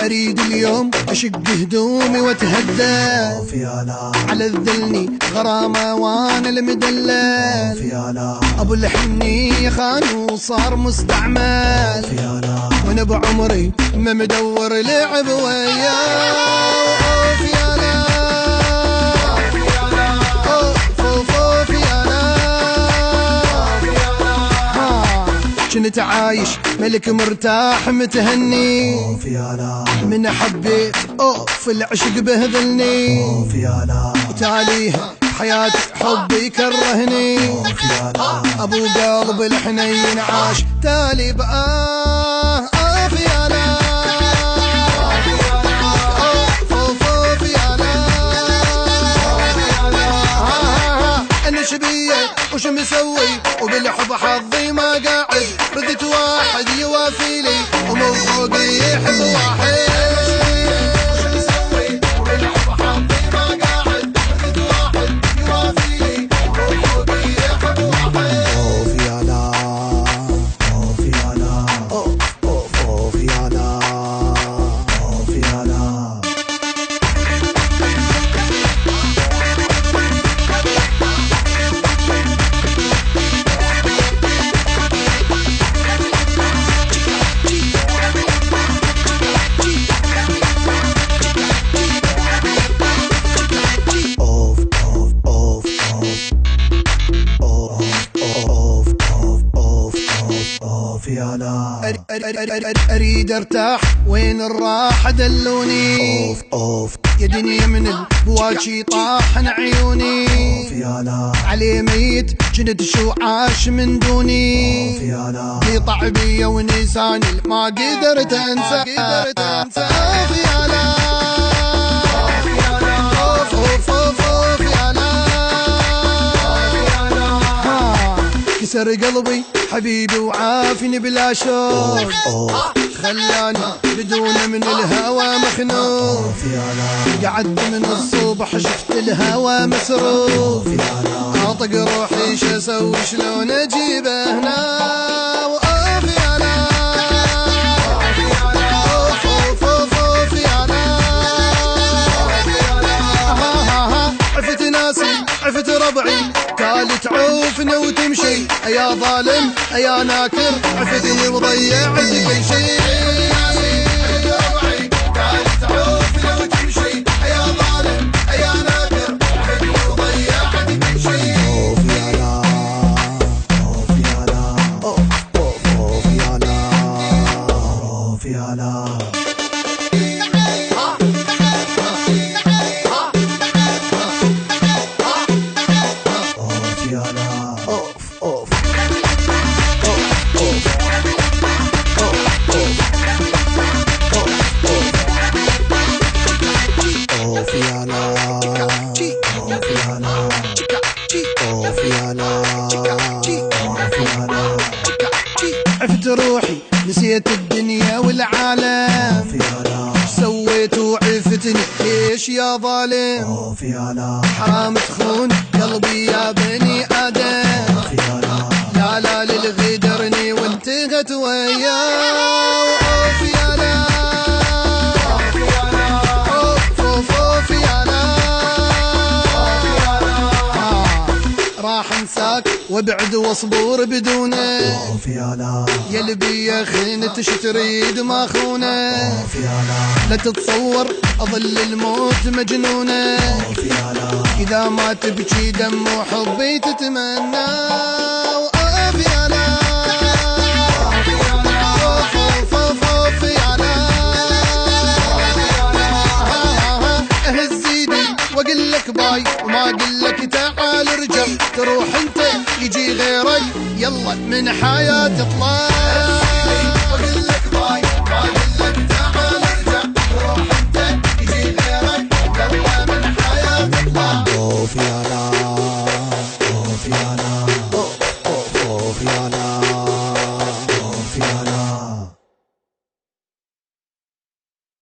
أريد اليوم أشق هدومي وأتهدى على الذلني غرامة وأنا المدلل. أبو الحنية خان وصار مستعمل وأنا بعمري ما مدور لعب وياه. كنت عايش ملك مرتاح متهني من حبيت في العشق بهذلني وتاليها حياتي حبي كرهني. ابو قلب الحنين عاش تالي بآه فيالا انا شبيه وش مسوي وبالحب حظي ما قاعد. ردت واحد يوافي لي ومن فوقي يحب واحد. وش مسوي وبالحب حظي ما قاعد. ردت واحد يوافي لي ومن فوقي يحب واحد. اوف يالا اوف يالا اوف يالا اوف يالا. أريد ارتاح وين الراحة دلوني. يا دنيا من البواجي طاحن عيوني. علي ميت جند شو عاش من دوني. قطع بيا ونساني ما قدرت انسى. كسر قلبي حبيبي وعافني بلا شوق. خلاني بدون من الهوى مخنوق. قعدت من الصبح شفت الهوى مسروق. اطق روحي شو اسوي شلون اجيبه هنا. عفت ناسي عفت ربعي قالت عوفنا وتمشي. يا ظالم يا ناكر عفتني وضيعت كل شيء. قالت عوفنا وتمشي. يا ظالم يا ناكر عفتني وضيعت كل شيء. اوف يالا اوف يالا اوف يالا اوف يالا. عفت روحي نسيت الدنيا والعالم. سويت وعفتني ليش يا ظالم. حرام تخون قلبي يا بني آدم. لا لا للغدرني وانتهت وياه. اوف يالا اوف يالا. راح انساك وابعد واصبر بدونه. يا لبي يا خينت ايش تريد ما خونه. لا تتصور اظل الموت مجنونه. اذا ما تبكي دم وحبي تتمنى. اوف يالا اوف يالا. اهز ايدي واقول لك باي وما اقول لك تعال ارجع. تروح انت يجي غيرك يلا من حياتي اطلع.